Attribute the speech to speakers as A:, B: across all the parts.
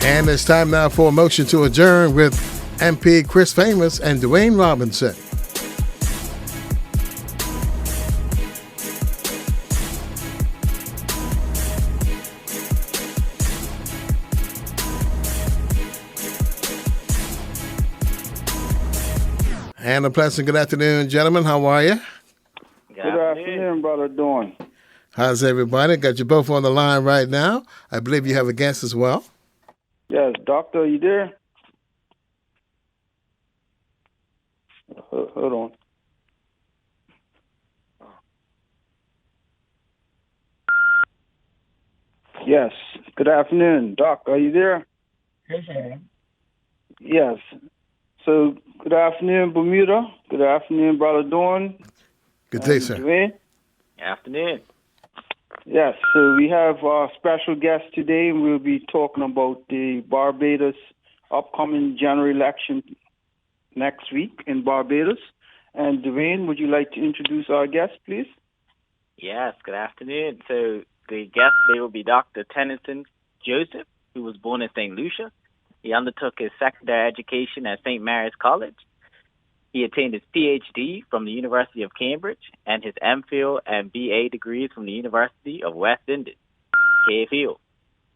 A: And it's time now for a motion to adjourn with MP Chris Famous and Dwayne Robinson. And a pleasant good afternoon, gentlemen. How are you?
B: Good afternoon, brother Dawn.
A: How's everybody? Got you both on the line right now. I believe you have a guest as well.
B: Yes, doctor, are you there? Hold on. Yes. Good afternoon, Doc. Are you there?
C: Yes, I am.
B: Yes. So, good afternoon, Bermuda. Good afternoon, brother Dawn.
A: Good day, sir.
B: Dwayne.
D: Afternoon.
B: Yes. So we have our special guest today, and we'll be talking about the Barbados upcoming general election next week in Barbados. And Dwayne, would you like to introduce our guest, please?
D: Yes, good afternoon. So the guest today will be Dr. Tennyson Joseph, who was born in St. Lucia. He undertook his secondary education at St. Mary's College. He attained his PhD from the University of Cambridge and his MPhil and BA degrees from the University of West Indies, Cave Hill.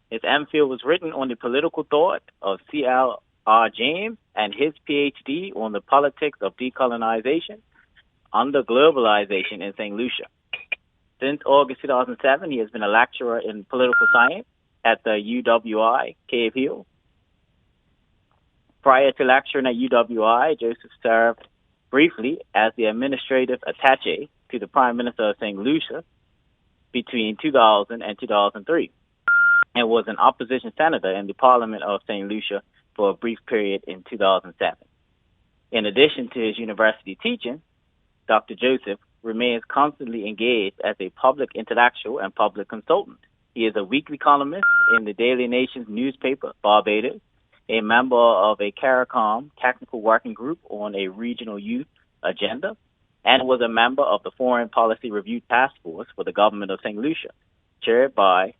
D: His MPhil was written on the political thought of C.L.R. James and his PhD on the politics of decolonization under globalization in St. Lucia. Since August 2007, he has been a lecturer in political science at the UWI, Cave Hill. Prior to lecturing at UWI, Joseph served briefly as the administrative attaché to the Prime Minister of St. Lucia between 2000 and 2003, and was an opposition senator in the Parliament of St. Lucia for a brief period in 2007. In addition to his university teaching, Dr. Joseph remains constantly engaged as a public intellectual and public consultant. He is a weekly columnist in the Daily Nation's newspaper, Barbados, a member of a CARICOM technical working group on a regional youth agenda, and was a member of the Foreign Policy Review Task Force for the government of St. Lucia, chaired by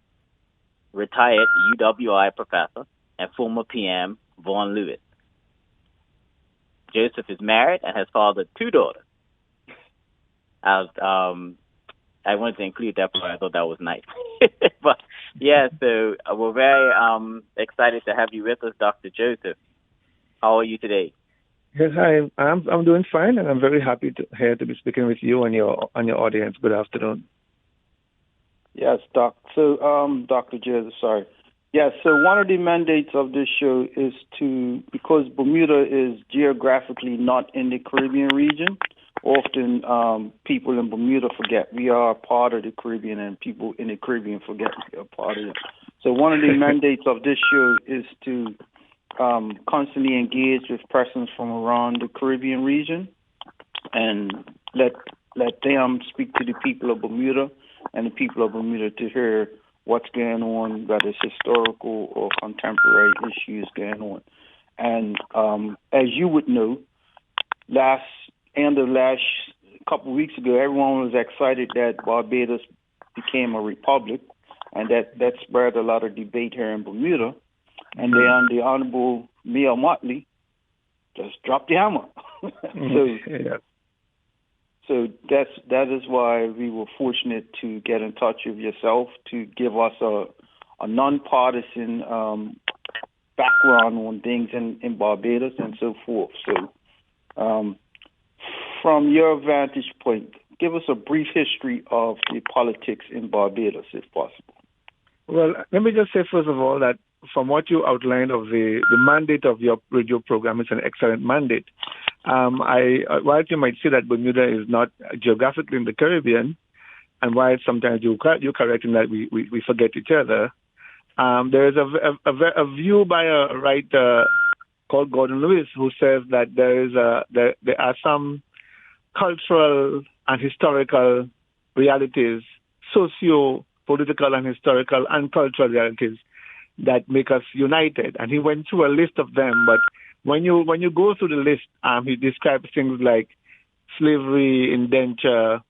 D: retired UWI professor and former PM Vaughan Lewis. Joseph is married and has fathered two daughters. I wanted to include that part. I thought that was nice. But yeah, so we're very excited to have you with us, Dr. Joseph. How are you today?
C: Yes, I'm doing fine, and I'm very happy to be speaking with you and your audience. Good afternoon.
B: Yes, Doc. So, Dr. Joseph, sorry. Yes, so one of the mandates of this show is because Bermuda is geographically not in the Caribbean region, often people in Bermuda forget we are part of the Caribbean, and people in the Caribbean forget we are part of it. So one of the mandates of this show is to constantly engage with persons from around the Caribbean region and let them speak to the people of Bermuda and the people of Bermuda to hear what's going on, whether it's historical or contemporary issues going on. And as you would know, last couple of weeks ago, everyone was excited that Barbados became a republic, and that spurred a lot of debate here in Bermuda. And then the Honorable Mia Motley just dropped the hammer. So that is why we were fortunate to get in touch with yourself to give us a nonpartisan background on things in Barbados and so forth. So from your vantage point, give us a brief history of the politics in Barbados, if possible.
C: Well, let me just say, first of all, that from what you outlined of the mandate of your radio program, it's an excellent mandate. While you might say that Bermuda is not geographically in the Caribbean, and while sometimes you're correct in that we forget each other, there is a view by a writer called Gordon Lewis who says that there are some cultural and historical realities, socio-political and historical and cultural realities that make us united. And he went through a list of them, but when you go through the list, he describes things like slavery, indenture,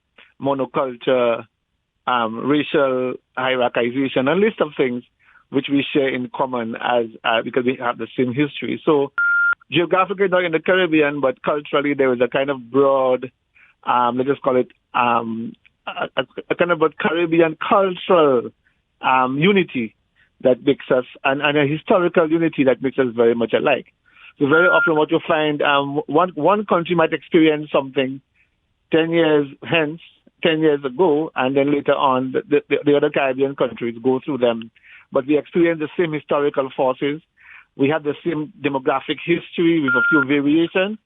C: monoculture, racial hierarchization, a list of things which we share in common as because we have the same history. So geographically not in the Caribbean, but culturally there is a kind of broad, let's just call it a kind of a Caribbean cultural unity that makes us, and a historical unity that makes us very much alike. So very often what you find, one country might experience something 10 years hence, 10 years ago, and then later on the other Caribbean countries go through them. But we experience the same historical forces. We have the same demographic history with a few variations,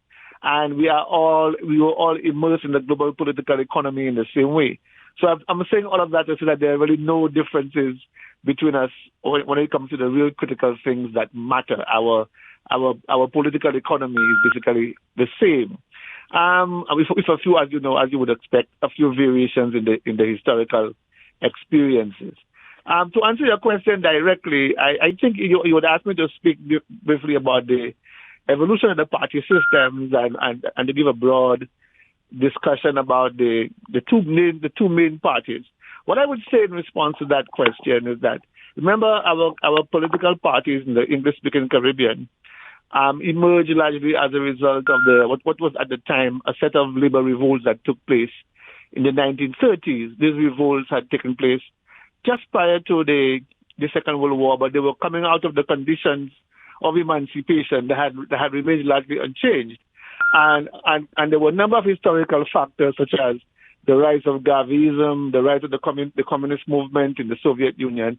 C: and we were all immersed in the global political economy in the same way. So I'm saying all of that to say that there are really no differences between us when it comes to the real critical things that matter. Our political economy is basically the same. With a few, as you know, as you would expect, a few variations in the historical experiences. To answer your question directly, I think you would ask me to speak briefly about the evolution of the party systems and to give a broad discussion about the two main parties. What I would say in response to that question is that, remember, our political parties in the English-speaking Caribbean emerged largely as a result of what was at the time a set of labor revolts that took place in the 1930s. These revolts had taken place just prior to the Second World War, but they were coming out of the conditions of emancipation that had remained largely unchanged. And there were a number of historical factors such as the rise of Garveyism, the rise of the communist movement in the Soviet Union.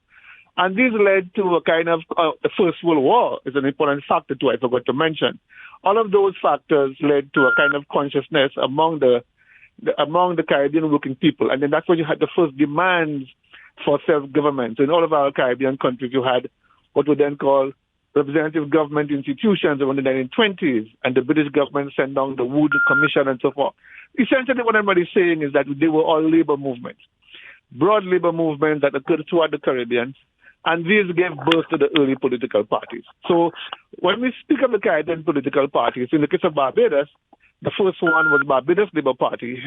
C: And these led to a kind of, the First World War is an important factor too, I forgot to mention. All of those factors led to a kind of consciousness among the Caribbean working people. And then that's when you had the first demands for self-government. So in all of our Caribbean countries, you had what we then call representative government institutions around the 1920s, and the British government sent down the Wood Commission and so forth. Essentially, what everybody's saying is that they were all labor movements, broad labor movements that occurred throughout the Caribbean, and these gave birth to the early political parties. So when we speak of the Caribbean political parties, in the case of Barbados, the first one was Barbados Labour Party,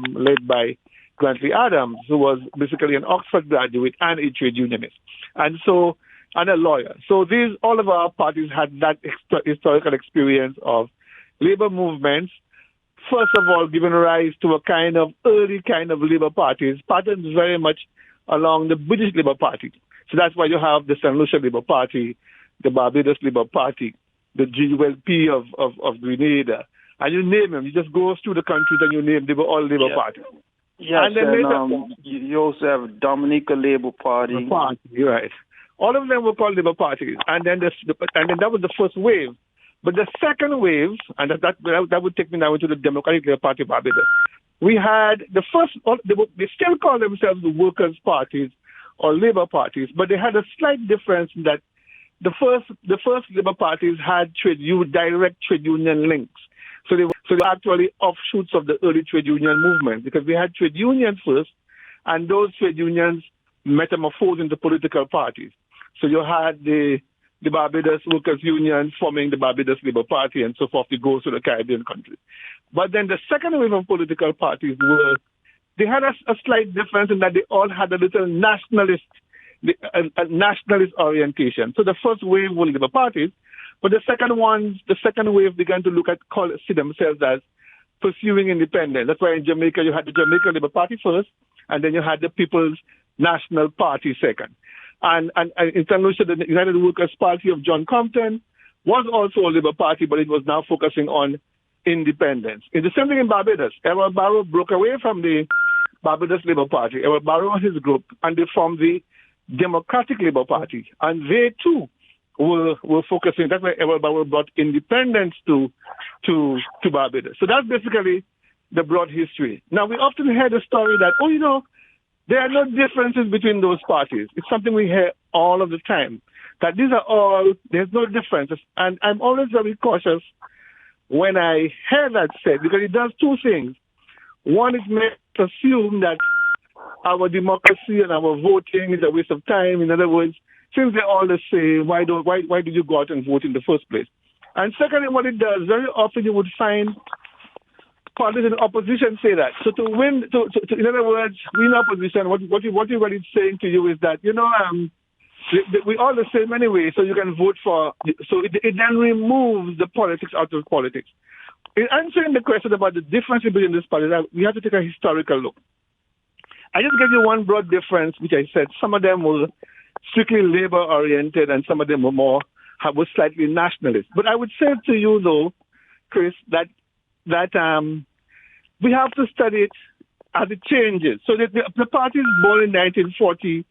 C: led by Grantley Adams, who was basically an Oxford graduate and a trade unionist, and a lawyer. So all of our parties had that historical experience of labor movements, first of all giving rise to a kind of early kind of labor parties, patterns very much along the British Labour Party. So that's why you have the St. Lucia Labour Party, the Barbados Labour Party, the GULP of Grenada, and you name them. You just go through the countries and you name, they were all Labour parties.
B: Yes, and you also have Dominica Labour Party.
C: Right. All of them were called Labour parties, and then that was the first wave. But the second wave, and that would take me now into the Democratic Labour Party of Barbados. We had the first. They still call themselves the Workers' Parties or Labour parties, but they had a slight difference in that the first Labour parties had direct trade union links. So they were actually offshoots of the early trade union movement, because we had trade unions first, and those trade unions metamorphosed into political parties. So you had the Barbados Workers Union forming the Barbados Labour Party and so forth. It goes to the Caribbean countries. But then the second wave of political parties they had a slight difference in that they all had a little nationalist orientation. So the first wave were Labour parties, but the second wave began to see themselves as pursuing independence. That's why in Jamaica you had the Jamaica Labour Party first, and then you had the People's National Party second. And in St. Lucia, the United Workers' Party of John Compton was also a Labour Party, but it was now focusing on independence. It's the same thing in Barbados. Edward Barrow broke away from the Barbados Labour Party. Edward Barrow and his group, and they formed the Democratic Labour Party. And they, too, were focusing. That's why Edward Barrow brought independence to Barbados. So that's basically the broad history. Now, we often hear the story that, there are no differences between those parties. It's something we hear all of the time, that there's no differences. And I'm always very cautious when I hear that said, because it does two things. One is made to assume that our democracy and our voting is a waste of time. In other words, since they're all the same, why did you go out and vote in the first place? And secondly, what it does, very often you would find parties in opposition say that. So to win, in other words, win opposition, what you're really saying to you is that, we're all the same anyway, so you can vote for. So it then removes the politics out of politics. In answering the question about the difference between these parties, we have to take a historical look. I just gave you one broad difference, which I said some of them were strictly labor-oriented and some of them were slightly nationalist. But I would say to you, though, Chris, that we have to study it as it changes. So that the parties born in 1940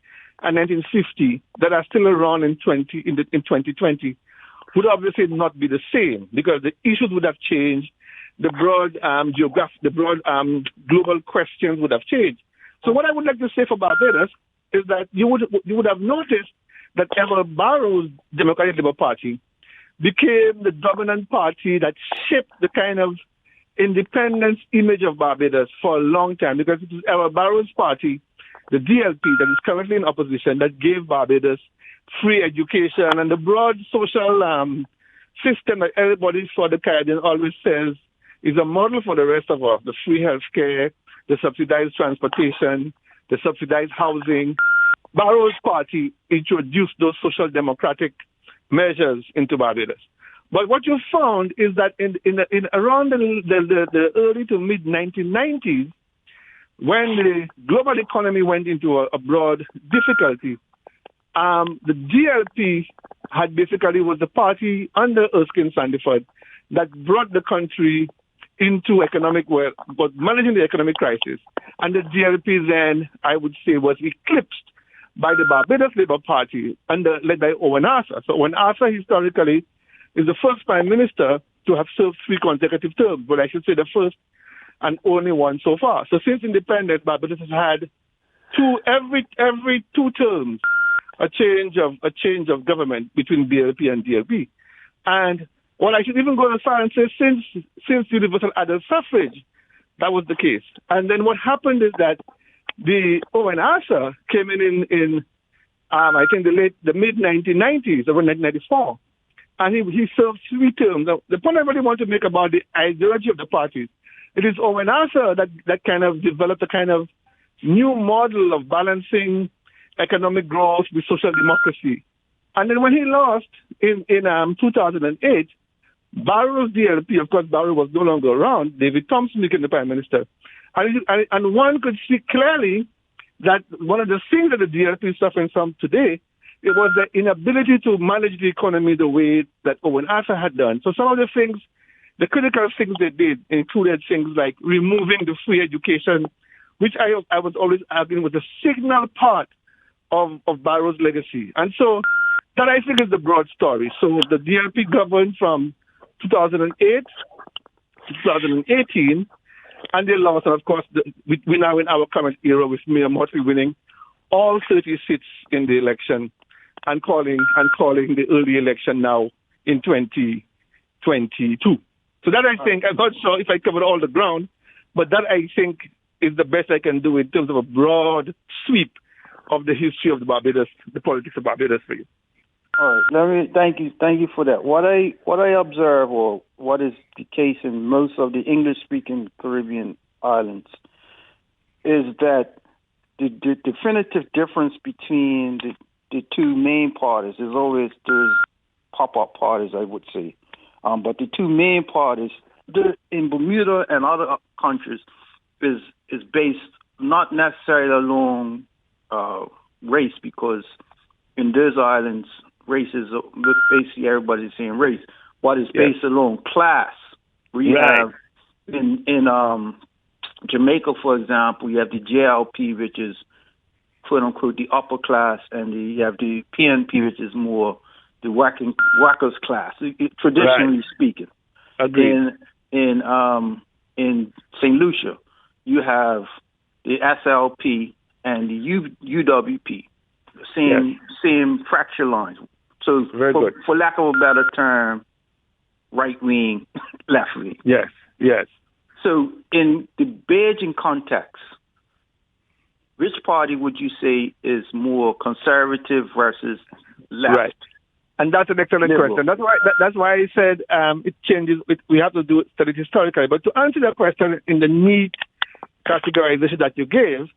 C: and 1950 that are still around in 2020 would obviously not be the same because the issues would have changed. The broad global questions would have changed. So what I would like to say for Barbados is that you would have noticed that Barbados Democratic Labour Party became the dominant party that shaped the kind of independence image of Barbados for a long time because it was Barbados Party, the DLP, that is currently in opposition, that gave Barbados free education and the broad social system that everybody for the Caribbean always says is a model for the rest of us, the free health care, the subsidized transportation, the subsidized housing. Barbados Party introduced those social democratic measures into Barbados. But what you found is that in around the early to mid 1990s, when the global economy went into a broad difficulty, the DLP was the party under Erskine Sandiford that brought the country into was managing the economic crisis. And the DLP then, I would say, was eclipsed by the Barbados Labour Party led by Owen Arthur. So Owen Arthur historically is the first prime minister to have served 3 consecutive terms, but I should say the first and only one so far. So since independence, Barbados has had every 2 terms a change of government between BLP and DLP. And well, I should even go as far and say since universal adult suffrage, that was the case. And then what happened is that the Owen Arthur came in I think the mid 1990s, around 1994, and he served 3 terms. Now, the point I really want to make about the ideology of the parties, it is Owen Arthur that kind of developed a kind of new model of balancing economic growth with social democracy. And then when he lost in 2008, Barrow's DLP, of course, Barrow was no longer around. David Thompson became the prime minister. And one could see clearly that one of the things that the DLP is suffering from today, it was the inability to manage the economy the way that Owen Arthur had done. So some of the things, the critical things they did included things like removing the free education, which I was always arguing was a signal part of Barrow's legacy. And so that I think is the broad story. So the DLP governed from 2008 to 2018, and they lost. And of course, we're now in our current era with Mayor Motley winning all 30 seats in the election and calling the early election now in 2022. So that I think, I'm not sure if I covered all the ground, but that I think is the best I can do in terms of a broad sweep of the history of the politics of Barbados for you.
B: All right, thank you for that. What I observe, or what is the case in most of the English-speaking Caribbean islands, is that the definitive difference between the 2 main parties is always there's pop-up parties, I would say, but the 2 main parties in Bermuda and other countries is based not necessarily along race, because in those islands, race is basically everybody's saying race. What is based along class? Where you have in Jamaica, for example, you have the JLP, which is quote unquote the upper class, and you have the PNP, which is more the workers class, traditionally speaking.
C: Agreed.
B: In St. Lucia, you have the SLP and the UWP, same fracture lines. So, for lack of a better term, right wing, left wing.
C: Yes.
B: So, in the Beijing context, which party would you say is more conservative versus left?
C: Right. And that's an excellent
B: liberal
C: question. That's why I said it changes. We have to do study historically. But to answer that question in the neat categorization that you gave,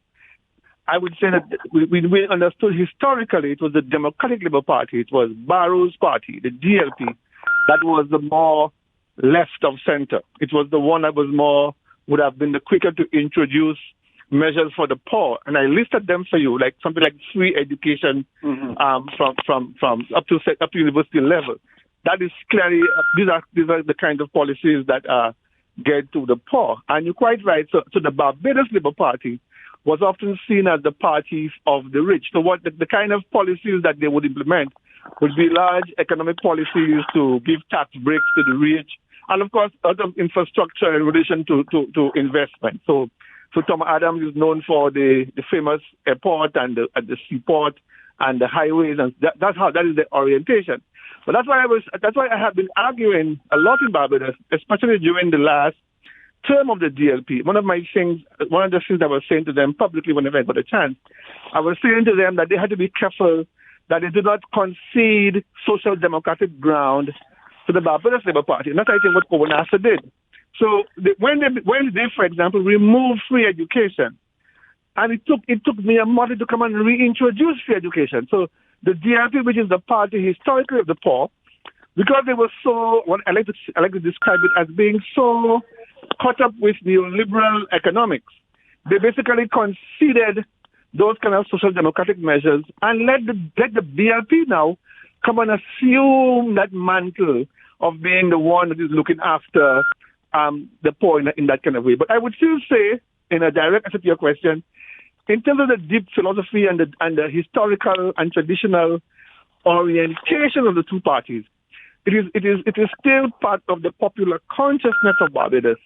C: I would say that we understood historically it was the Democratic Labour Party, it was Barrow's party, the DLP, that was the more left of center. It was the one that would have been the quicker to introduce measures for the poor. And I listed them for you, like something like free education from up to university level. That is clearly, these are the kind of policies that get to the poor. And you're quite right. So the Barbados Labour Party was often seen as the party of the rich. So what the kind of policies that they would implement would be large economic policies to give tax breaks to the rich, and of course other infrastructure in relation to investment. So Tom Adams is known for the famous airport and the seaport and the highways, and that is the orientation. But that's why I have been arguing a lot in Barbados, especially during the last term of the DLP. One of the things I was saying to them publicly whenever I got a chance, I was saying to them that they had to be careful that they do not concede social democratic ground to the Barbados Labour Party. And that's, I think, what Owenasa did. So when they, for example, removed free education, and it took me a month to come and reintroduce free education. So the DLP, which is the party historically of the poor, because they were so, I like to describe it as being so caught up with neoliberal economics, they basically conceded those kind of social democratic measures and let the BLP now come and assume that mantle of being the one that is looking after the poor in that kind of way. But I would still say, in a direct answer to your question, in terms of the deep philosophy and the historical and traditional orientation of the two parties, it is still part of the popular consciousness of Barbados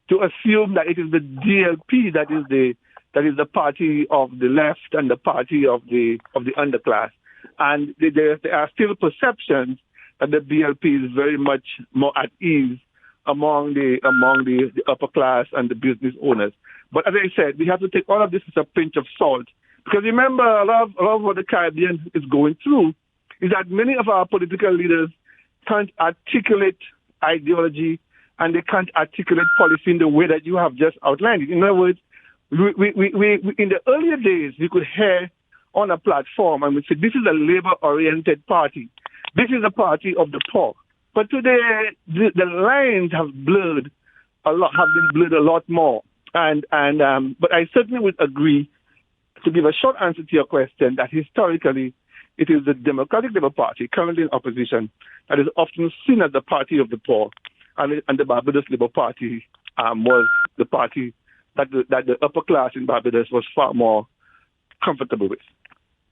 C: to assume that it is the DLP that is the party of the left and the party of the underclass. And there are still perceptions that the BLP is very much more at ease among the upper class and the business owners. But as I said, we have to take all of this with a pinch of salt. Because remember, a lot of what the Caribbean is going through is that many of our political leaders can't articulate ideology and they can't articulate policy in the way that you have just outlined it. In other words, we in the earlier days, we could hear on a platform and we say, this is a labor-oriented party. This is a party of the poor. But today, the lines have been blurred a lot more. But I certainly would agree, to give a short answer to your question, that historically it is the Democratic Labour Party, currently in opposition, that is often seen as the party of the poor, and the Barbados Labour Party was the party that the upper class in Barbados was far more comfortable with.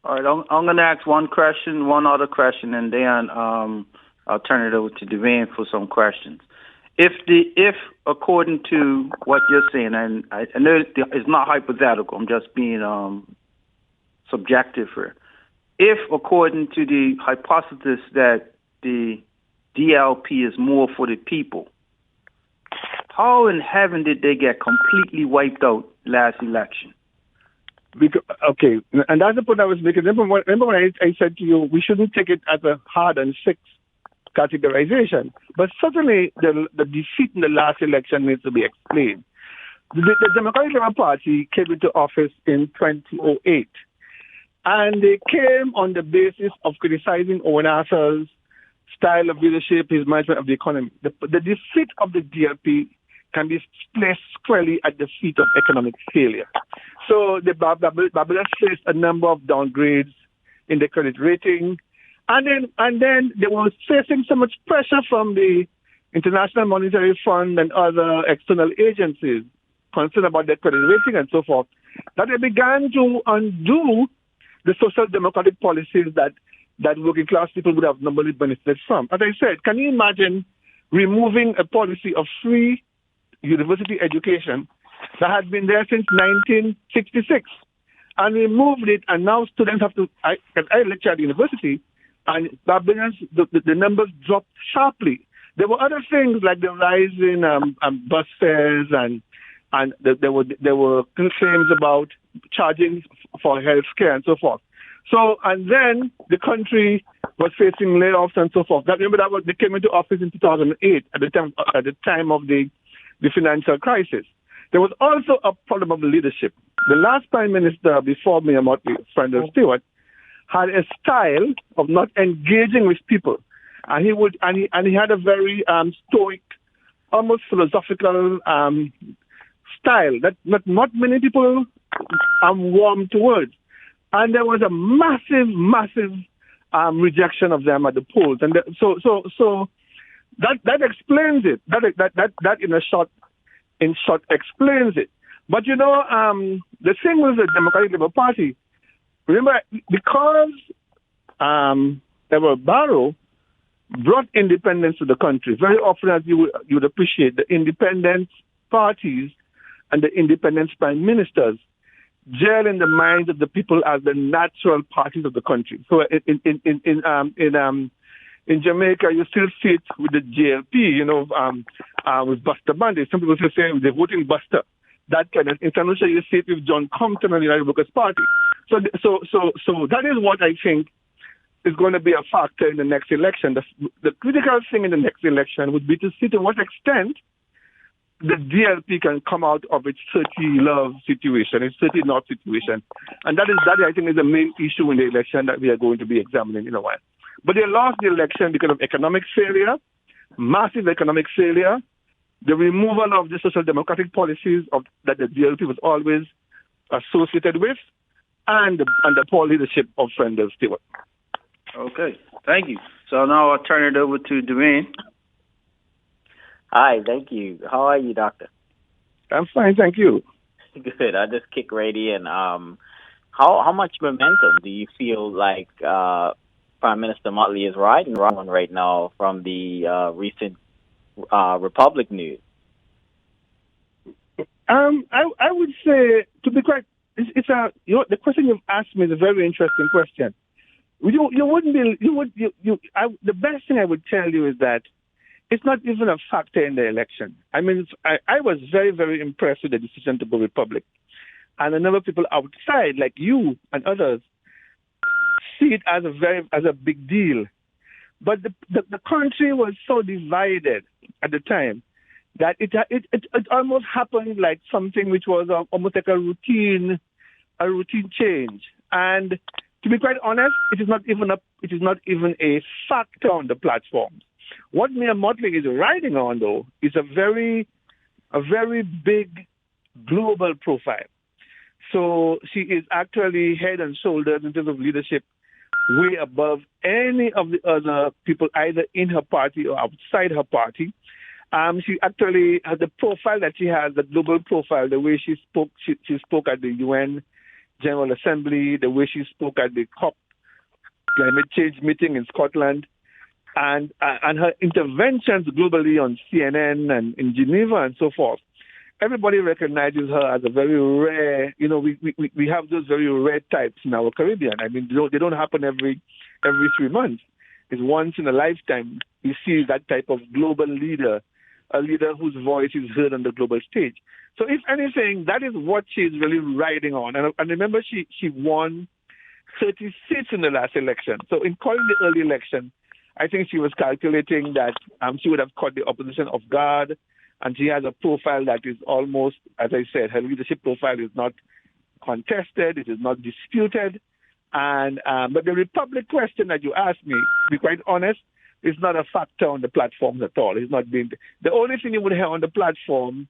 B: All right, I'm going to ask one other question, and then I'll turn it over to Dwayne for some questions. If according to what you're saying, and I know it's not hypothetical, I'm just being subjective here. If according to the hypothesis that the DLP is more for the people, how in heaven did they get completely wiped out last election?
C: Okay, and that's the point I was making. Remember when I said to you, we shouldn't take it as a hard and fixed categorization. But certainly the defeat in the last election needs to be explained. The Democratic Labour Party came into office in 2008, and they came on the basis of criticizing Owenasa's style of leadership, his management of the economy. The defeat of the DLP can be placed squarely at the feet of economic failure. So the Barbados faced a number of downgrades in the credit rating, and then they were facing so much pressure from the International Monetary Fund and other external agencies concerned about their credit rating and so forth, that they began to undo the social democratic policies that working class people would have normally benefited from. As I said, can you imagine removing a policy of free university education that had been there since 1966 and removed it, and now students have to, I lecture at the university, and the numbers dropped sharply. There were other things like the rise in bus fares and there were claims about charging for health care and so forth. So, and then the country was facing layoffs and so forth. Remember that they came into office in 2008 at the time of the financial crisis. There was also a problem of leadership. The last Prime Minister before me, friend of Stewart, had a style of not engaging with people, and he had a very stoic, almost philosophical style that not many people warm towards, and there was a massive rejection of them at the polls, and so that explains it. That in short explains it. But the thing with the Democratic Labour Party, remember, because Edward Barrow brought independence to the country, very often, as you would appreciate, the independent parties and the independent prime ministers gel in the minds of the people as the natural parties of the country. So in Jamaica, you still see it with the JLP, with Buster Bundy. Some people say they're voting Buster. That kind of. In St. Lucia, you see it with John Compton and the United Workers' Party. So that is what I think is going to be a factor in the next election. The critical thing in the next election would be to see to what extent the DLP can come out of its 30 love situation, its 30 north situation. And that I think is the main issue in the election that we are going to be examining in a while. But they lost the election because of economic failure, massive economic failure, the removal of the social democratic policies that the DLP was always associated with, and the poor leadership of Friend Stewart.
B: Okay, thank you. So now I'll turn it over to Dwayne.
D: Hi, thank you. How are you, Doctor?
C: I'm fine, thank you.
D: Good. I just kick right in. How much momentum do you feel like Prime Minister Motley is riding on right now from the recent Republic news?
C: I would say, to be quite, the question you've asked me is a very interesting question. The best thing I would tell you is that it's not even a factor in the election. I mean, I was very, very impressed with the decision to go Republic. And a number of people outside, like you and others, see it as a big deal. But the country was so divided at the time that it almost happened like something which was almost like a routine change. And to be quite honest, it is not even a factor on the platform. What Mia Motley is riding on, though, is a very big global profile. So she is actually head and shoulders in terms of leadership way above any of the other people, either in her party or outside her party. She actually has the profile that she has, the global profile, the way she spoke. She spoke at the UN General Assembly, the way she spoke at the COP climate change meeting in Scotland, and her interventions globally on CNN and in Geneva and so forth. Everybody recognizes her as a very rare, we have those very rare types in our Caribbean. I mean, they don't happen every 3 months. It's once in a lifetime you see that type of global leader, a leader whose voice is heard on the global stage. So if anything, that is what she's really riding on. And remember, she won 30 seats in the last election. So in calling the early election, I think she was calculating that she would have caught the opposition off guard. And she has a profile that is almost, as I said, her leadership profile is not contested, it is not disputed. And but the Republic question that you asked me, to be quite honest, is not a factor on the platforms at all. It's not being the only thing you would have on the platform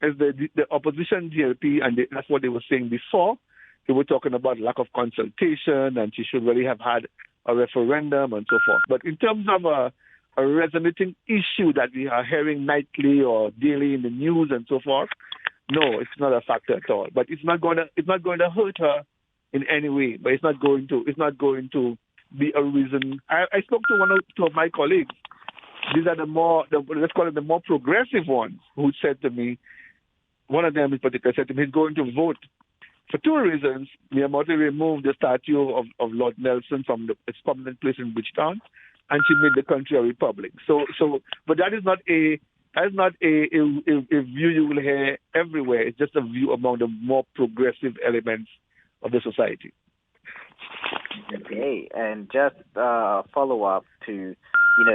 C: is the opposition GLP, and that's what they were saying before. They were talking about lack of consultation, and she should really have had a referendum and so forth. But in terms of a resonating issue that we are hearing nightly or daily in the news and so forth, no, it's not a factor at all. But it's not going to hurt her in any way. But it's not going to be a reason. I spoke to two of my colleagues. These are let's call it the more progressive ones, who said to me, one of them in particular said to me, he's going to vote for two reasons. Mia Motley removed the statue of Lord Nelson from its permanent place in Bridgetown, and she made the country a republic. But that is not a view you will hear everywhere. It's just a view among the more progressive elements of the society.
D: Okay, and just follow up to,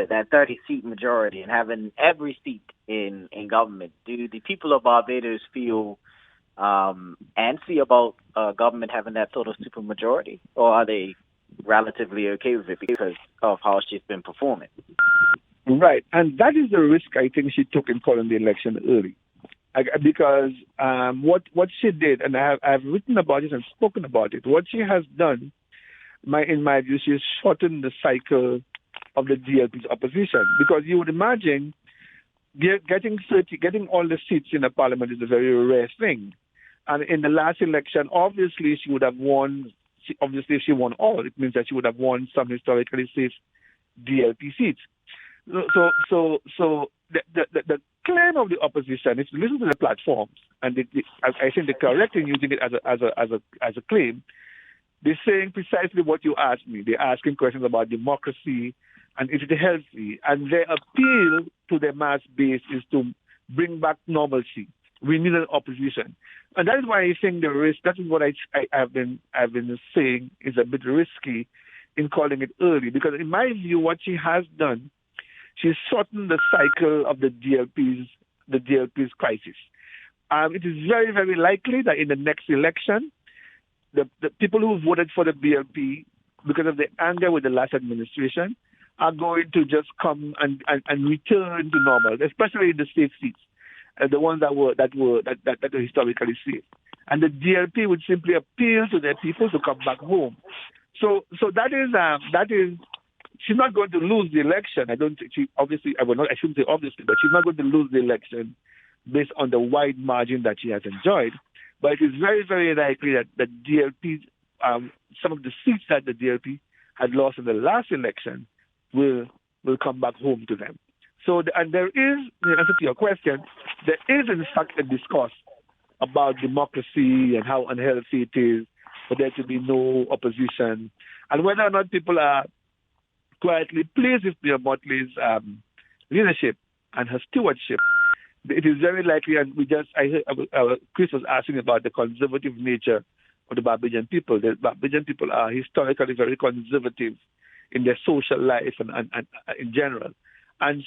D: that 30-seat majority and having every seat in government, do the people of Barbados feel antsy about government having that sort of supermajority, or are they relatively okay with it because of how she's been performing?
C: Right, and that is the risk I think she took in calling the election early, because what she did, and I've written about it and spoken about it. What she has done, in my view, she has shortened the cycle of the DLP's opposition, because you would imagine getting all the seats in the parliament is a very rare thing, and in the last election, obviously she would have won. Obviously, if she won all, it means that she would have won some historically safe DLP seats. So the claim of the opposition, if you listen to the platforms, and I think they're correct in using it as a claim, they're saying precisely what you asked me. They're asking questions about democracy and is it healthy, and their appeal to the mass base is to bring back normalcy. We need an opposition, and that is why I think the risk. That is what I've been saying is a bit risky in calling it early, because in my view, what she has done, she's shortened the cycle of the DLP's crisis. It is very, very likely that in the next election, the people who voted for the BLP because of the anger with the last administration are going to just come and return to normal, especially in the safe seats, the ones that were historically safe. And the DLP would simply appeal to their people to come back home. So that is. She's not going to lose the election. I don't think she obviously. I shouldn't say obviously, but she's not going to lose the election based on the wide margin that she has enjoyed. But it is very, very likely that the DLP, some of the seats that the DLP had lost in the last election, will come back home to them. So, and there is, in answer to your question, there is in fact a discourse about democracy and how unhealthy it is for there to be no opposition, and whether or not people are quietly pleased with Mayor Motley's leadership and her stewardship. It is very likely, and Chris was asking about the conservative nature of the Barbadian people. The Barbadian people are historically very conservative in their social life and in general, and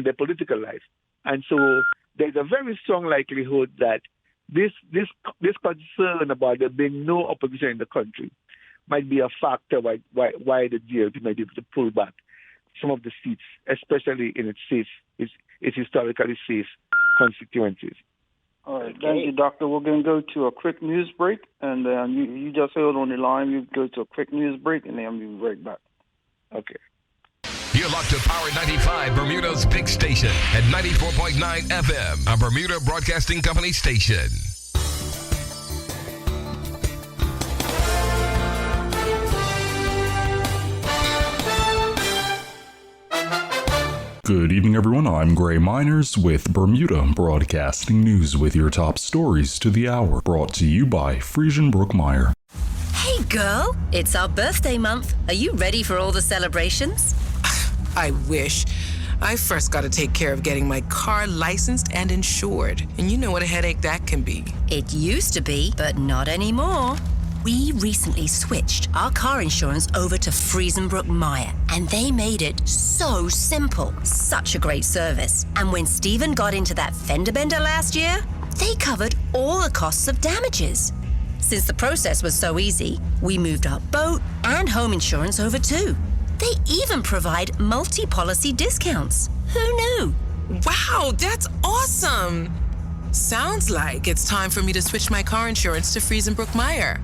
C: their political life. And so there's a very strong likelihood that this concern about there being no opposition in the country might be a factor why the DLP might be able to pull back some of the seats, especially in its historically safe constituencies.
B: All right, thank you, Doctor. We're going to go to a quick news break, and you just hold on the line. You go to a quick news break, and then we'll be right back.
C: Okay.
E: You're locked to Power 95, Bermuda's big station, at 94.9 FM, a Bermuda Broadcasting Company station.
F: Good evening, everyone. I'm Gray Miners with Bermuda Broadcasting News with your top stories to the hour, brought to you by Frisian Brookmeyer.
G: Hey, girl, it's our birthday month. Are you ready for all the celebrations?
H: I wish. I first got to take care of getting my car licensed and insured. And you know what a headache that can be.
G: It used to be, but not anymore. We recently switched our car insurance over to Frisian Brookmeyer, and they made it so simple. Such a great service. And when Stephen got into that fender bender last year, they covered all the costs of damages. Since the process was so easy, we moved our boat and home insurance over too. They even provide multi-policy discounts. Who knew?
H: Wow, that's awesome! Sounds like it's time for me to switch my car insurance to Frisian Brookmeyer.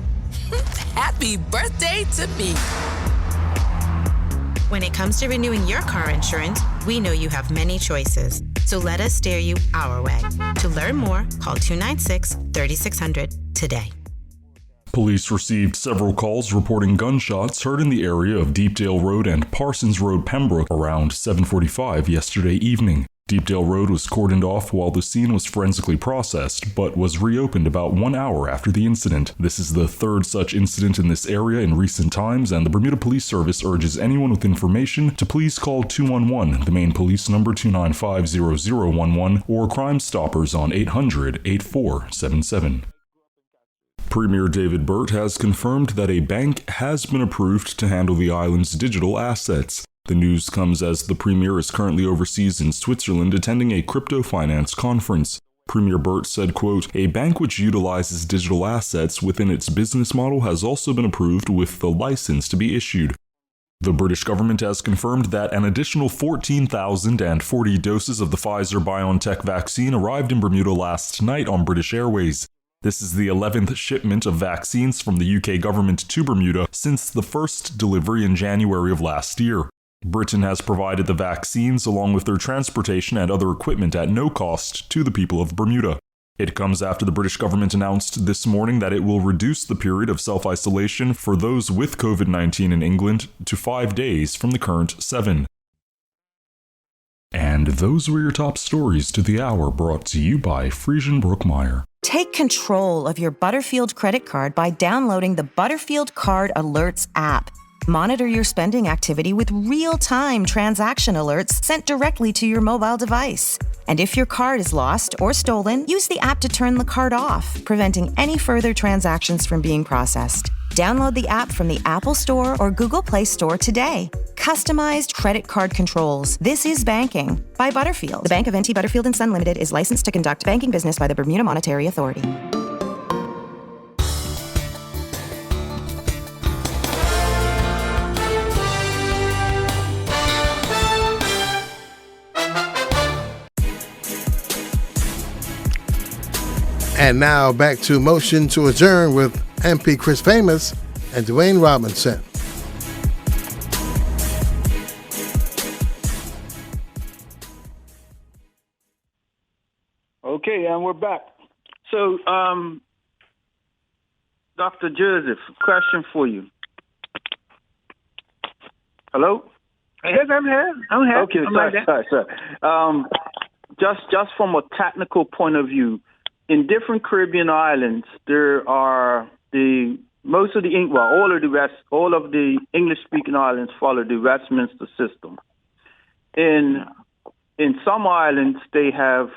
H: Happy birthday to me!
I: When it comes to renewing your car insurance, we know you have many choices. So let us steer you our way. To learn more, call 296-3600 today.
F: Police received several calls reporting gunshots heard in the area of Deepdale Road and Parsons Road, Pembroke, around 7:45 yesterday evening. Deepdale Road was cordoned off while the scene was forensically processed, but was reopened about 1 hour after the incident. This is the third such incident in this area in recent times, and the Bermuda Police Service urges anyone with information to please call 211, the main police number 295-0011, or Crime Stoppers on 800-8477. Premier David Burt has confirmed that a bank has been approved to handle the island's digital assets. The news comes as the Premier is currently overseas in Switzerland attending a crypto finance conference. Premier Burt said, quote, "A bank which utilizes digital assets within its business model has also been approved with the license to be issued." The British government has confirmed that an additional 14,040 doses of the Pfizer-BioNTech vaccine arrived in Bermuda last night on British Airways. This is the 11th shipment of vaccines from the UK government to Bermuda since the first delivery in January of last year. Britain has provided the vaccines along with their transportation and other equipment at no cost to the people of Bermuda. It comes after the British government announced this morning that it will reduce the period of self-isolation for those with COVID-19 in England to 5 days from the current 7. And those were your top stories to the hour, brought to you by Friesen Brookmeyer.
J: Take control of your Butterfield credit card by downloading the Butterfield Card Alerts app. Monitor your spending activity with real-time transaction alerts sent directly to your mobile device. And if your card is lost or stolen, use the app to turn the card off, preventing any further transactions from being processed. Download the app from the Apple Store or Google Play Store today. Customized credit card controls. This is banking by Butterfield. The Bank of N.T. Butterfield & Son Limited is licensed to conduct banking business by the Bermuda Monetary Authority.
A: And now back to Motion to Adjourn with MP Chris Famous and Dwayne Robinson.
B: Okay, and we're back. So, Dr. Joseph, question for you. Hello?
C: Yes, I'm here.
B: Okay, sorry. Just from a technical point of view, in different Caribbean islands, there are all of the English-speaking islands follow the Westminster system. In some islands, they have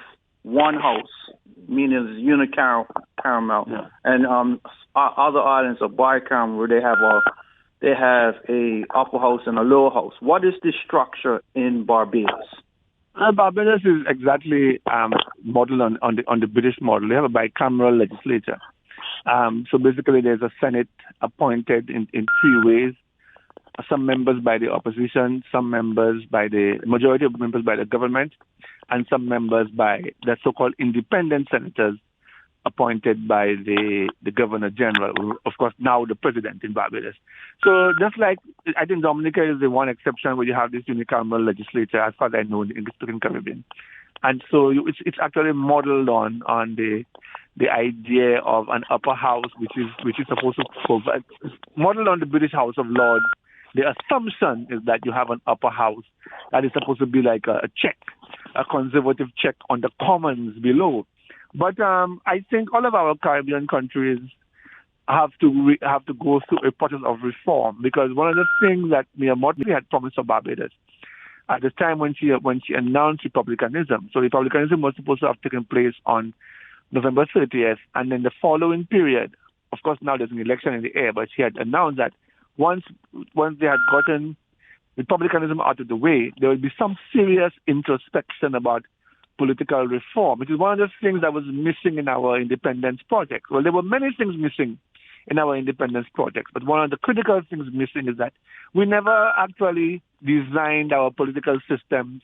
B: one house, meaning it's unicameral, and other islands are bicameral, where they have a upper house and a lower house. What is the structure in Barbados?
C: Barbados is exactly modeled on the British model. They have a bicameral legislature. So basically, there's a Senate appointed in three ways. Some members by the opposition, some members by the majority of members by the government, and some members by the so-called independent senators appointed by the Governor General, of course, now the President in Barbados. So just like, I think Dominica is the one exception where you have this unicameral legislature, as far as I know, in the English-speaking Caribbean. And so it's actually modeled on the idea of an upper house, which is supposed to provide, modeled on the British House of Lords. The assumption is that you have an upper house that is supposed to be like a check, a conservative check on the commons below. But I think all of our Caribbean countries have to go through a process of reform, because one of the things that Mia Mottley had promised to Barbados at the time when she announced republicanism. So republicanism was supposed to have taken place on November 30th, and then the following period, of course now there's an election in the air, but she had announced that once they had gotten republicanism out of the way, there would be some serious introspection about political reform, which is one of the things that was missing in our independence project. Well, there were many things missing in our independence project, but one of the critical things missing is that we never actually designed our political systems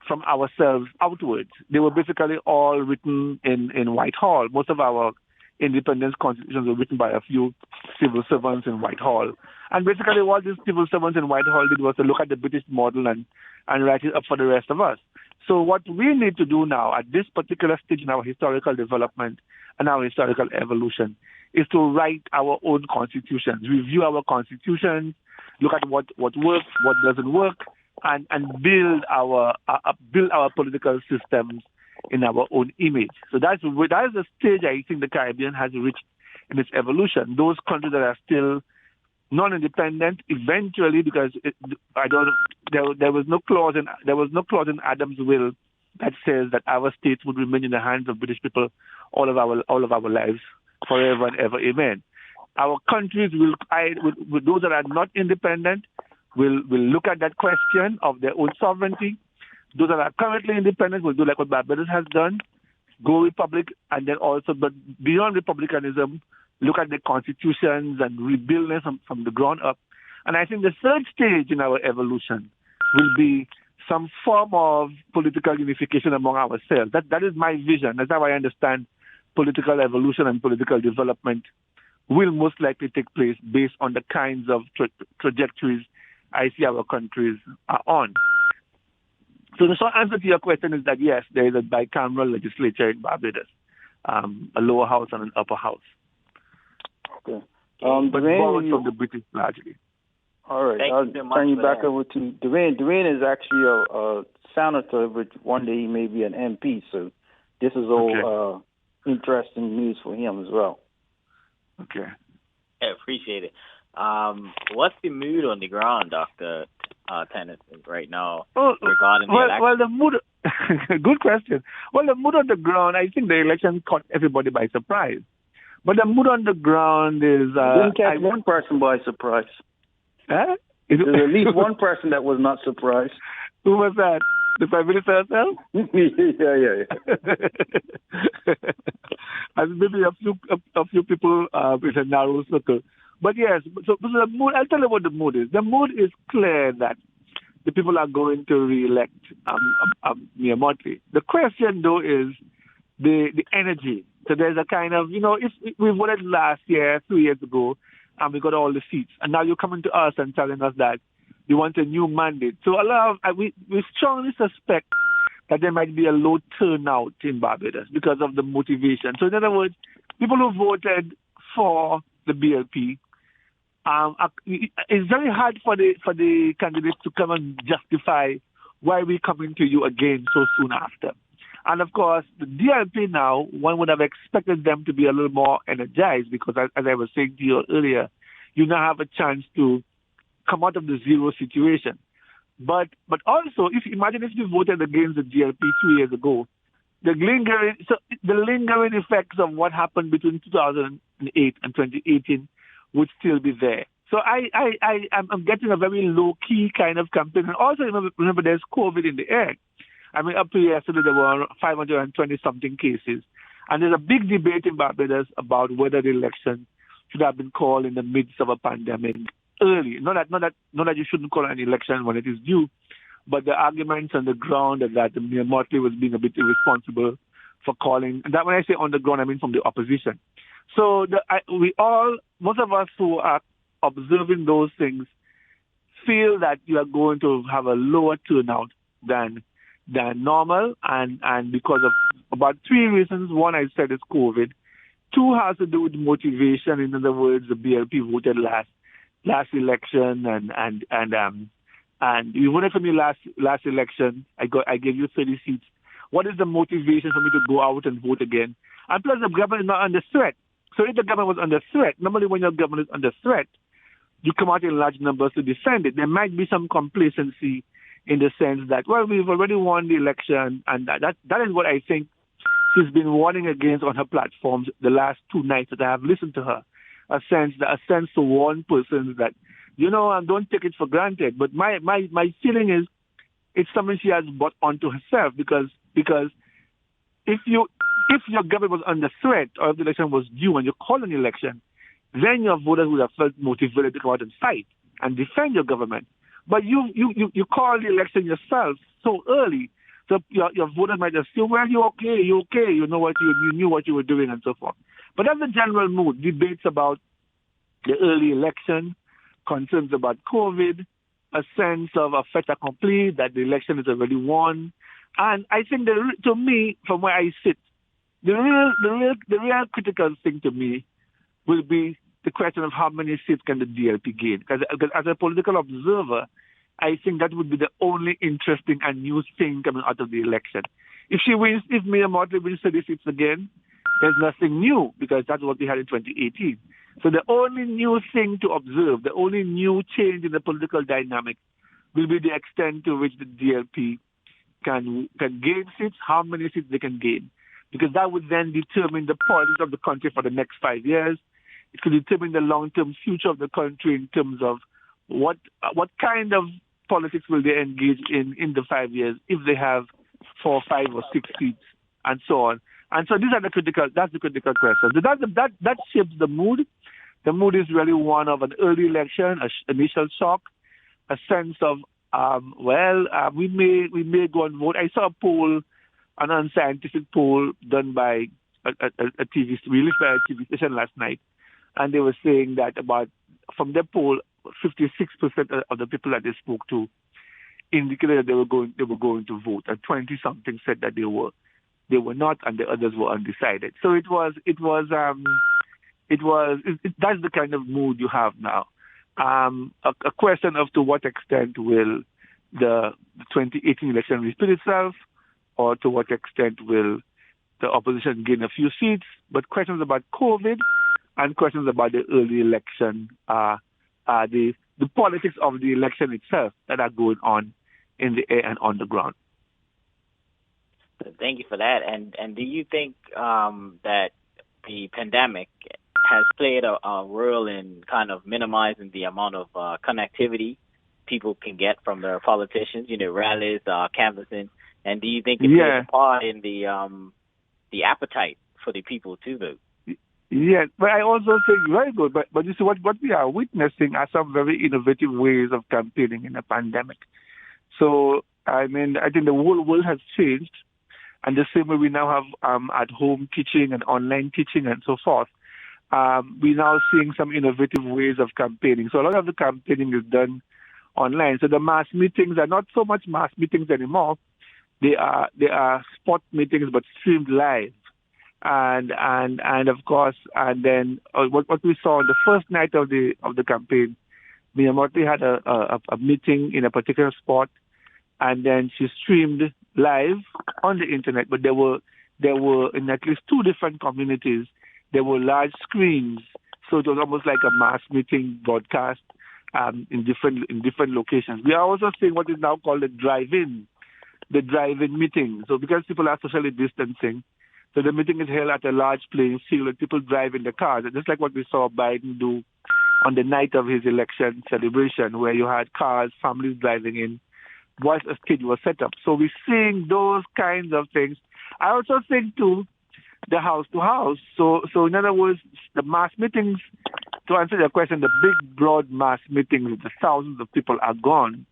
C: from ourselves outwards. They were basically all written in Whitehall. Most of our independence constitutions were written by a few civil servants in Whitehall. And basically what these civil servants in Whitehall did was to look at the British model and write it up for the rest of us. So what we need to do now at this particular stage in our historical development and our historical evolution is to write our own constitutions, review our constitutions, look at what works, what doesn't work, and build our political systems in our own image. So that is the stage I think the Caribbean has reached in its evolution. Those countries that are still non-independent, eventually, because there was no clause in Adam's will that says that our states would remain in the hands of British people all of our lives, forever and ever. Amen. Our countries with those that are not independent will look at that question of their own sovereignty. Those that are currently independent will do like what Barbados has done, go republic, and then also, but beyond republicanism, look at the constitutions and rebuild them from the ground up. And I think the third stage in our evolution will be some form of political unification among ourselves. That is my vision. That's how I understand political evolution and political development will most likely take place based on the kinds of trajectories I see our countries are on. So the short answer to your question is that yes, there is a bicameral legislature in Barbados, a lower house and an upper house.
B: Okay.
C: But borrowed from the British largely.
B: All right.
D: Thank
B: I'll
D: you so much
B: turn you
D: for
B: back
D: that.
B: over to Dwayne. Dwayne is actually a senator, but one day he may be an MP. So this is all interesting news for him as well.
C: Okay.
D: I appreciate it. What's the mood on the ground, Dr. Tennyson, right now regarding the election?
C: Well, the mood. Good question. Well, the mood on the ground, I think the election caught everybody by surprise. But the mood on the ground is.
B: Didn't catch one person by surprise.
C: Huh?
B: There's at least one person that was not surprised.
C: Who was that? The Prime Minister herself?
B: yeah.
C: And maybe a few people in a narrow circle. But yes, so the mood, I'll tell you what the mood is. The mood is clear that the people are going to re-elect Mia Motley. The question, though, is the energy. So there's a kind of, if we voted last year, 2 years ago, and we got all the seats, and now you're coming to us and telling us that you want a new mandate. So we strongly suspect that there might be a low turnout in Barbados because of the motivation. So in other words, people who voted for the BLP, it's very hard for the candidates to come and justify why we're coming to you again so soon after. And of course, the DLP now, one would have expected them to be a little more energized because, as I was saying to you earlier, you now have a chance to come out of the zero situation. But also, imagine if you voted against the DLP 2 years ago, the lingering effects of what happened between 2008 and 2018 would still be there. So I'm getting a very low-key kind of campaign. And also, remember there's COVID in the air. I mean, up to yesterday, there were 520-something cases. And there's a big debate in Barbados about whether the election should have been called in the midst of a pandemic early. Not that you shouldn't call an election when it is due, but the arguments on the ground that Mia Motley was being a bit irresponsible for calling. And that when I say on the ground, I mean from the opposition. So most of us who are observing those things feel that you are going to have a lower turnout than normal, and because of about three reasons. One, I said, is COVID. Two has to do with motivation. In other words, the BLP voted last election, and you voted for me last election. I gave you 30 seats. What is the motivation for me to go out and vote again? And plus, the government is not under threat. So if the government was under threat, normally when your government is under threat, you come out in large numbers to defend it. There might be some complacency in the sense that, well, we've already won the election, and that is what I think she's been warning against on her platforms the last two nights that I have listened to her. A sense to warn persons that, don't take it for granted. But my feeling is it's something she has brought onto herself because if your government was under threat or if the election was due and you call an election, then your voters would have felt motivated to come out and fight and defend your government. But you call the election yourself so early, so your voters might just say, well, you're okay, you know what you knew what you were doing and so forth. But that's the general mood. Debates about the early election, concerns about COVID, a sense of a fait accompli that the election is already won. And I think to me, from where I sit, the real critical thing to me will be the question of how many seats can the DLP gain. Because as a political observer, I think that would be the only interesting and new thing coming out of the election. If Mia Motley wins 30 seats again, there's nothing new because that's what we had in 2018. So the only new thing to observe, the only new change in the political dynamic will be the extent to which the DLP can gain seats, how many seats they can gain. Because that would then determine the politics of the country for the next 5 years. It could determine the long-term future of the country in terms of what kind of politics will they engage in the 5 years if they have 4, 5, or 6 seats, and so on. And so that's the critical question. So that shapes the mood. The mood is really one of an early election, an initial shock, a sense of, we may go and vote. I saw a poll, an unscientific poll done by released by a TV station last night, and they were saying that from their poll, 56% of the people that they spoke to indicated that they were going to vote, and 20-something said that they were not, and the others were undecided. So that's the kind of mood you have now. A question of to what extent will the 2018 election repeat itself, or to what extent will the opposition gain a few seats, but questions about COVID and questions about the early election, the politics of the election itself that are going on in the air and on the ground.
D: Thank you for that. And do you think that the pandemic has played a role in kind of minimizing the amount of connectivity people can get from their politicians, rallies, canvassing? And do you think it plays a part in the appetite for the people to vote?
C: Yes, but I also think very good. But you see, what we are witnessing are some very innovative ways of campaigning in a pandemic. So, I think the whole world has changed. And the same way we now have at-home teaching and online teaching and so forth, we're now seeing some innovative ways of campaigning. So a lot of the campaigning is done online. So the mass meetings are not so much mass meetings anymore. They are spot meetings but streamed live. And of course, and then what we saw on the first night of the campaign, Mia Mottley had a meeting in a particular spot, and then she streamed live on the internet. But there were in at least 2 different communities. There were large screens, so it was almost like a mass meeting broadcast in different locations. We are also seeing what is now called the drive-in meeting. So because people are socially distancing, so the meeting is held at a large playing field and people drive in the cars, just like what we saw Biden do on the night of his election celebration, where you had cars, families driving in, whilst a stage was set up. So we're seeing those kinds of things. I also think, too, the house-to-house. So in other words, the mass meetings, to answer your question, the big, broad mass meetings with the thousands of people are gone.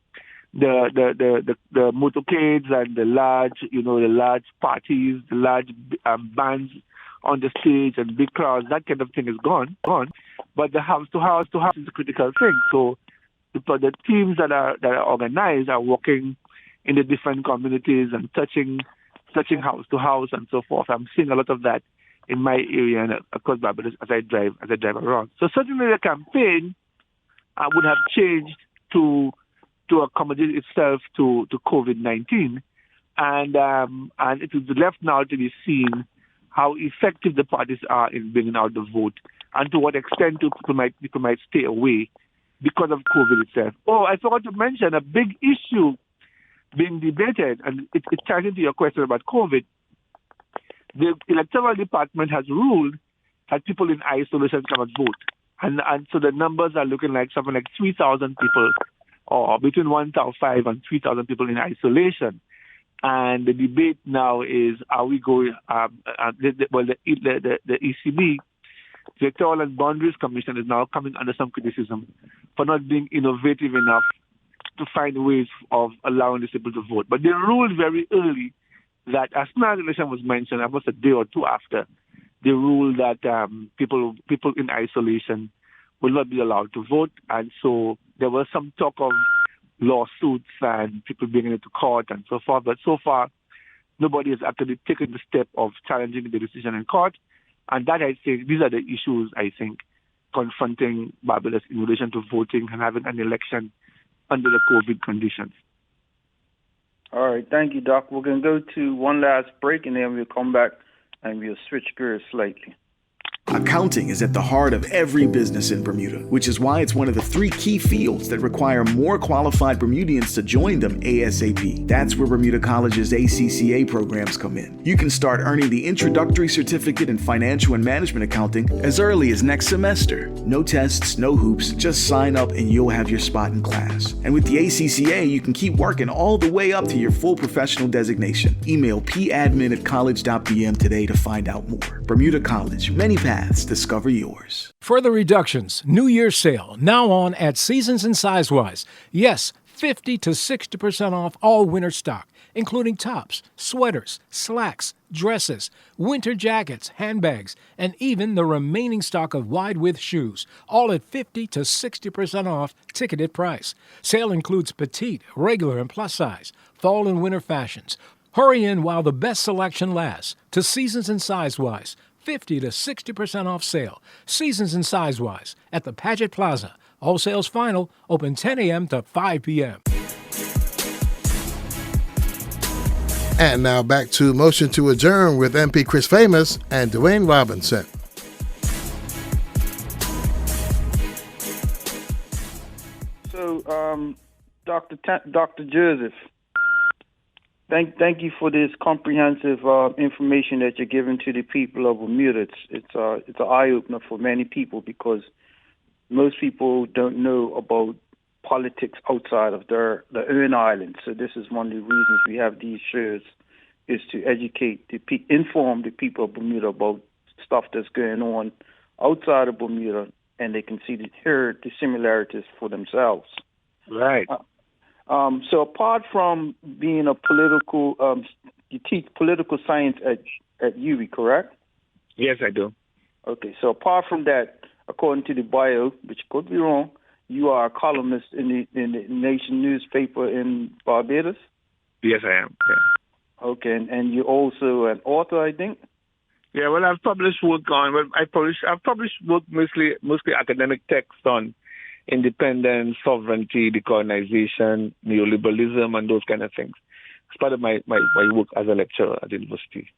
C: The motorcades and the large parties, the large bands on the stage and big crowds, that kind of thing is gone. But the house-to-house is a critical thing. So the teams that are organized are working in the different communities and touching house to house and so forth. I'm seeing a lot of that in my area and across Barbados as I drive around. So certainly the campaign would have changed to accommodate itself to COVID-19, and it is left now to be seen how effective the parties are in bringing out the vote, and to what extent people might stay away because of COVID itself. Oh, I forgot to mention a big issue being debated, and it ties into your question about COVID. The Electoral Department has ruled that people in isolation cannot vote. And so the numbers are looking like something like 3,000 people, or between 1,500 and 3,000 people in isolation. And the debate now is, are we going, the ECB, the Electoral and Boundaries Commission, is now coming under some criticism for not being innovative enough to find ways of allowing these people to vote. But they ruled very early that, as soon as the election was mentioned, almost a day or two after, they ruled that people in isolation will not be allowed to vote. And so there was some talk of lawsuits and people bringing it to court and so forth. But so far, nobody has actually taken the step of challenging the decision in court. And that, I think, these are the issues, I think, confronting Barbados in relation to voting and having an election under the COVID conditions.
B: All right. Thank you, Doc. We're going to go to one last break, and then we'll come back and we'll switch gears slightly.
K: Accounting is at the heart of every business in Bermuda, which is why it's one of the 3 key fields that require more qualified Bermudians to join them ASAP. That's where Bermuda College's ACCA programs come in. You can start earning the introductory certificate in financial and management accounting as early as next semester. No tests, no hoops, just sign up and you'll have your spot in class. And with the ACCA, you can keep working all the way up to your full professional designation. Email padmin@college.bm today to find out more. Bermuda College, many paths. Discover yours.
L: Further reductions, New Year's sale, now on at Seasons and Sizewise. Yes, 50 to 60% off all winter stock, including tops, sweaters, slacks, dresses, winter jackets, handbags, and even the remaining stock of wide-width shoes, all at 50 to 60% off ticketed price. Sale includes petite, regular, and plus size, fall and winter fashions. Hurry in while the best selection lasts to Seasons and Sizewise. 50 to 60% off sale. Seasons and Sizewise at the Paget Plaza. All sales final, open 10 a.m. to 5 p.m.
A: And now back to Motion to Adjourn with MP Chris Famous and Dwayne Robinson.
B: So, Dr. Joseph, Thank you for this comprehensive information that you're giving to the people of Bermuda. It's an eye opener for many people because most people don't know about politics outside of their own island. So this is one of the reasons we have these shows, is to educate inform the people of Bermuda about stuff that's going on outside of Bermuda, and they can hear the similarities for themselves.
C: Right.
B: So apart from being a political, you teach political science at UWI, correct?
C: Yes, I do.
B: Okay, so apart from that, according to the bio, which could be wrong, you are a columnist in the Nation newspaper in Barbados?
C: Yes, I am. Yeah.
B: Okay, and you're also an author, I think?
C: Yeah, well, I've published work on, I've published work mostly academic texts on independence, sovereignty, decolonization, neoliberalism, and those kind of things. It's part of my work as a lecturer at the university.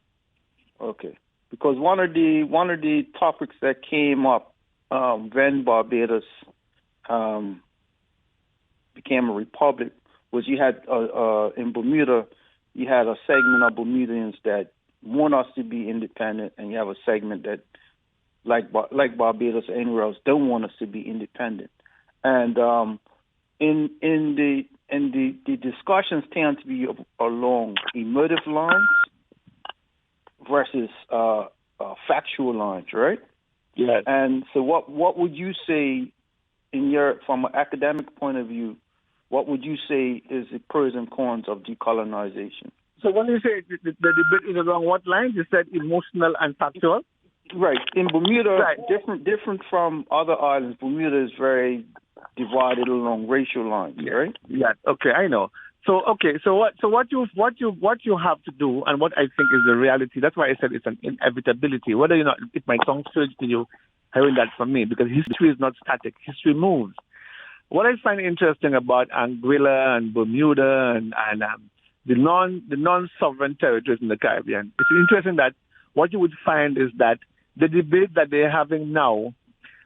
B: Okay, because one of the topics that came up when Barbados became a republic was you had in Bermuda, you had a segment of Bermudians that want us to be independent, and you have a segment that, like Barbados or anywhere else, don't want us to be independent. And in the discussions tend to be along emotive lines versus factual lines, right?
C: Yes.
B: And so, what would you say from an academic point of view? What would you say is the pros and cons of decolonization?
C: So when you say the debate is along what lines? You said emotional and factual?
B: Right. In Bermuda,
C: right.
B: different from other islands, Bermuda is very divided along racial lines, right?
C: Yeah. Okay, I know. So what you have to do, and what I think is the reality. That's why I said it's an inevitability. Whether or not it might sound strange to you hearing that from me, because history is not static. History moves. What I find interesting about Anguilla and Bermuda and the non-sovereign territories in the Caribbean, it's interesting that what you would find is that the debate that they're having now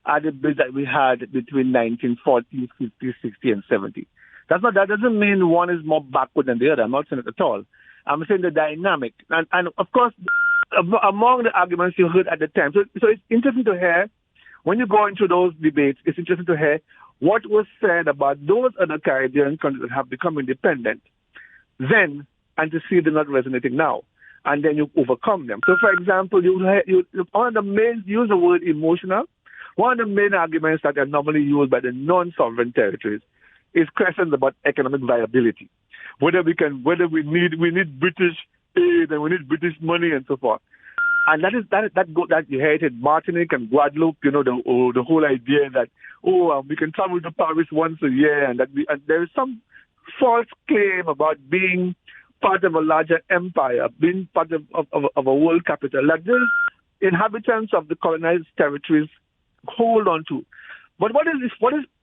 C: are the debates that we had between 1940, 50, 60, and 70. That doesn't mean one is more backward than the other. I'm not saying it at all. I'm saying the dynamic. And of course, among the arguments you heard at the time. So it's interesting to hear, when you go into those debates, it's interesting to hear what was said about those other Caribbean countries that have become independent then, and to see them not resonating now. And then you overcome them. So, for example, one of the main, use the word emotional. One of the main arguments that are normally used by the non-sovereign territories is questions about economic viability. Whether we need British aid and we need British money and so forth. And that you hated Martinique and Guadeloupe, the whole idea that, we can travel to Paris once a year, and there is some false claim about being part of a larger empire, being part of a world capital, like these inhabitants of the colonized territories hold on to. But what is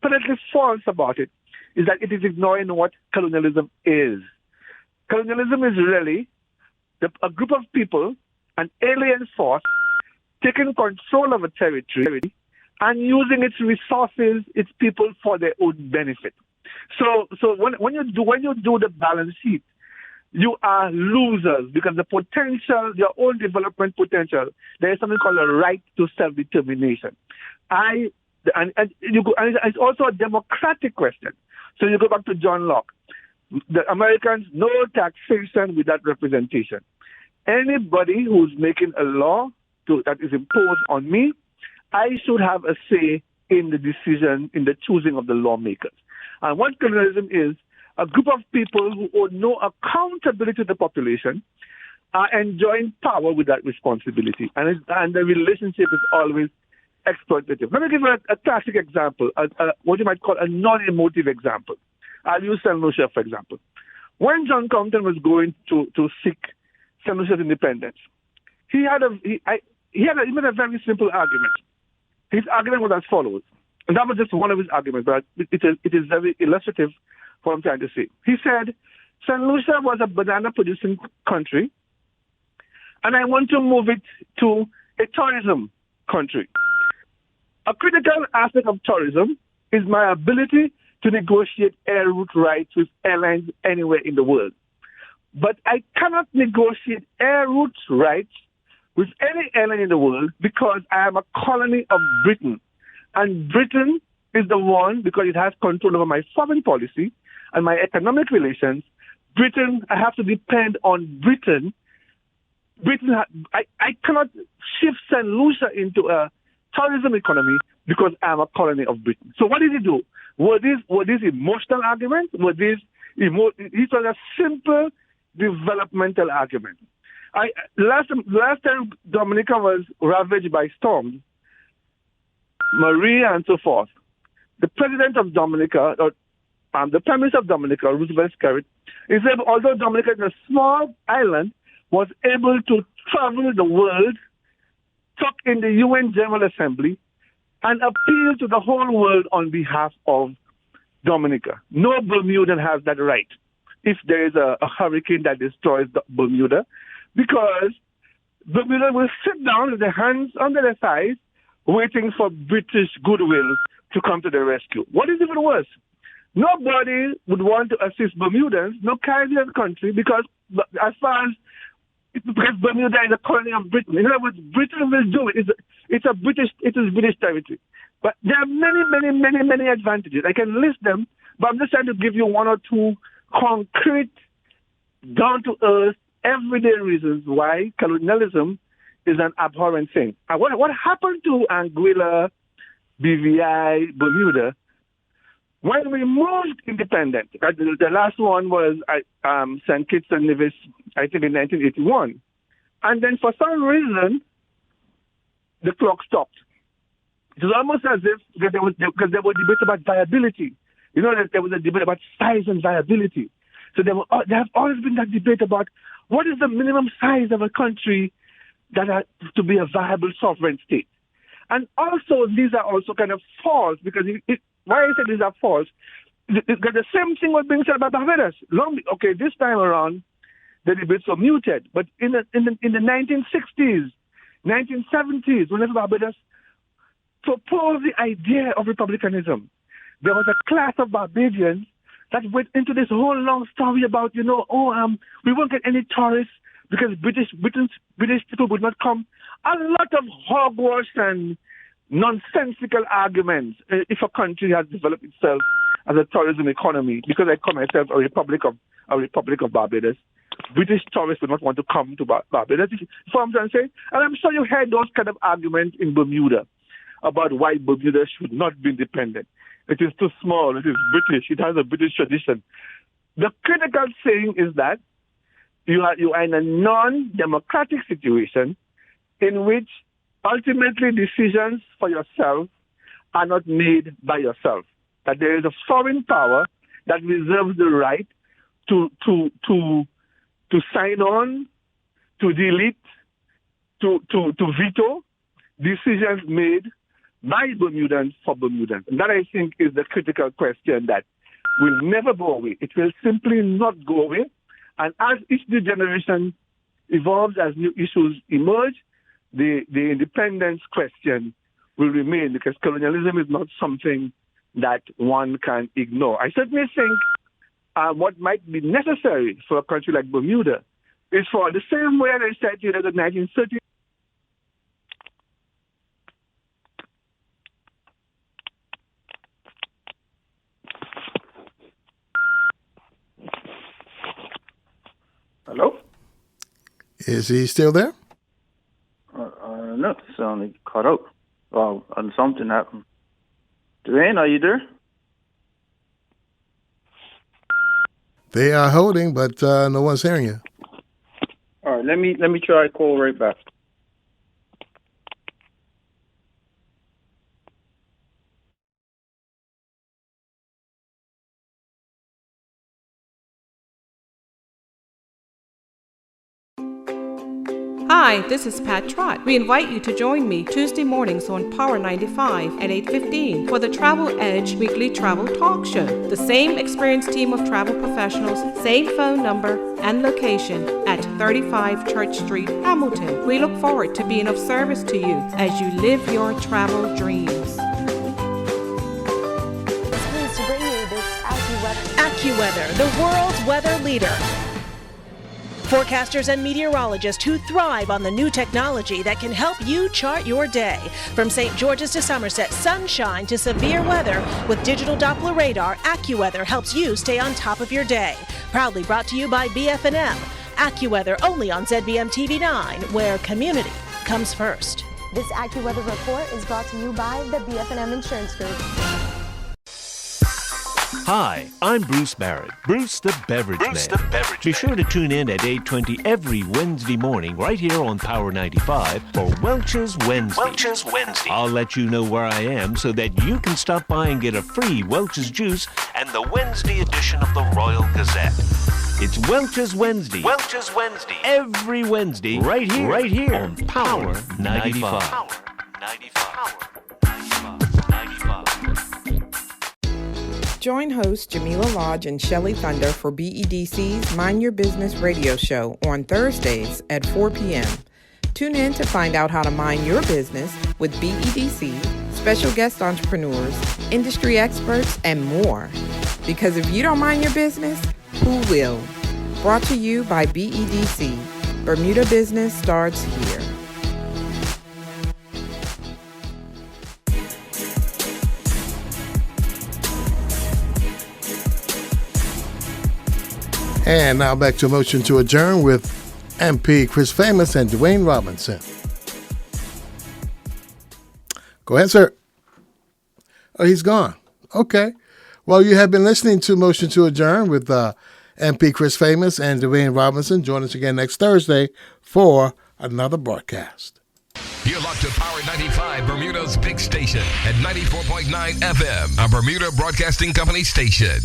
C: patently false about it is that it is ignoring what colonialism is. Colonialism is really a group of people, an alien force, taking control of a territory and using its resources, its people for their own benefit. So when you do the balance sheet, you are losers because the potential, your own development potential, there is something called a right to self-determination. And it's also a democratic question. So you go back to John Locke. The Americans, no taxation without representation. Anybody who's making a law that is imposed on me, I should have a say in the decision, in the choosing of the lawmakers. And what colonialism is, a group of people who owe no accountability to the population are enjoying power without responsibility. And the relationship is always exploitative. Let me give you a classic example, what you might call a non-emotive example. I'll use St. Lucia, for example. When John Compton was going to seek St. Lucia's independence, he made a very simple argument. His argument was as follows, and that was just one of his arguments, but it is very illustrative for what I'm trying to say. He said, St. Lucia was a banana-producing country, and I want to move it to a tourism country. A critical aspect of tourism is my ability to negotiate air route rights with airlines anywhere in the world. But I cannot negotiate air route rights with any airline in the world because I am a colony of Britain. And Britain is the one, because it has control over my foreign policy and my economic relations, I have to depend on Britain. I cannot shift St. Lucia into a tourism economy because I am a colony of Britain. So what did he do? Were these emotional arguments? These were a simple developmental argument. Last time Dominica was ravaged by storms, Maria and so forth, the president of Dominica, the Prime Minister of Dominica, Roosevelt Skerritt, he said although Dominica is a small island, was able to travel the world, talk in the UN General Assembly, and appeal to the whole world on behalf of Dominica. No Bermudan has that right if there is a hurricane that destroys Bermuda, because Bermuda will sit down with their hands under their thighs, waiting for British goodwill to come to their rescue. What is even worse? Nobody would want to assist Bermudans, no Caribbean country, because Bermuda is a colony of Britain. In other words, Britain will do it. It is British territory. But there are many advantages. I can list them, but I'm just trying to give you one or two concrete, down-to-earth, everyday reasons why colonialism is an abhorrent thing. And what happened to Anguilla, BVI, Bermuda, when we moved independent, the last one was St. Kitts and Nevis, I think in 1981. And then for some reason, the clock stopped. It was almost as if because there were debates about viability. You know, that there was a debate about size and viability. So there have always been that debate about what is the minimum size of a country that has to be a viable sovereign state. And also, these are also kind of false, because why I say these are false, because the same thing was being said about Barbados. This time around, the debates were muted. But in the 1960s, 1970s, whenever Barbados proposed the idea of republicanism, there was a class of Barbadians that went into this whole long story about, we won't get any tourists because British people would not come. A lot of hogwash and nonsensical arguments if a country has developed itself as a tourism economy. Because I call myself a Republic of Barbados, British tourists would not want to come to Barbados. You know what I'm trying to say? And I'm sure you heard those kind of arguments in Bermuda about why Bermuda should not be independent. It is too small. It is British. It has a British tradition. The critical thing is that you are in a non-democratic situation in which ultimately decisions for yourself are not made by yourself. That there is a foreign power that reserves the right to sign on, to delete, to veto decisions made by Bermudans for Bermudans. And that, I think, is the critical question that will never go away. It will simply not go away. And as each new generation evolves, as new issues emerge, the independence question will remain, because colonialism is not something that one can ignore. I certainly think what might be necessary for a country like Bermuda is for the same way they said in the 1930s.
B: Hello?
A: Is he still there?
B: No, it sounded cut out. Well, and something happened. Dwayne, are you there?
A: They are holding, but no one's hearing you.
B: All right, let me try to call right back.
M: Hi, this is Pat Trott. We invite you to join me Tuesday mornings on Power 95 at 8:15 for the Travel Edge weekly travel talk show. The same experienced team of travel professionals, same phone number and location at 35 Church Street, Hamilton. We look forward to being of service to you as you live your travel dreams.
N: Pleased to bring you this AccuWeather.
O: AccuWeather, the world's weather leader. Forecasters and meteorologists who thrive on the new technology that can help you chart your day. From St. George's to Somerset, sunshine to severe weather, with digital Doppler radar, AccuWeather helps you stay on top of your day. Proudly brought to you by BF&M. AccuWeather only on ZBM TV9, where community comes first.
N: This AccuWeather report is brought to you by the BF&M Insurance Group.
P: Hi, I'm Bruce Barrett, Bruce the Beverage Man. Be sure to tune in at 8:20 every Wednesday morning right here on Power 95 for Welch's Wednesday. I'll let you know where I am so that you can stop by and get a free Welch's juice and the Wednesday edition of the Royal Gazette. It's Welch's Wednesday. Every Wednesday right here on Power 95.
Q: Join hosts Jamila Lodge and Shelley Thunder for BEDC's Mind Your Business radio show on Thursdays at 4 p.m. Tune in to find out how to mind your business with BEDC, special guest entrepreneurs, industry experts, and more. Because if you don't mind your business, who will? Brought to you by BEDC. Bermuda Business starts here.
A: And now back to Motion to Adjourn with MP Chris Famous and Dwayne Robinson. Go ahead, sir. Oh, he's gone. Okay. Well, you have been listening to Motion to Adjourn with MP Chris Famous and Dwayne Robinson. Join us again next Thursday for another broadcast.
E: You're locked to Power 95, Bermuda's big station at 94.9 FM, a Bermuda Broadcasting Company station.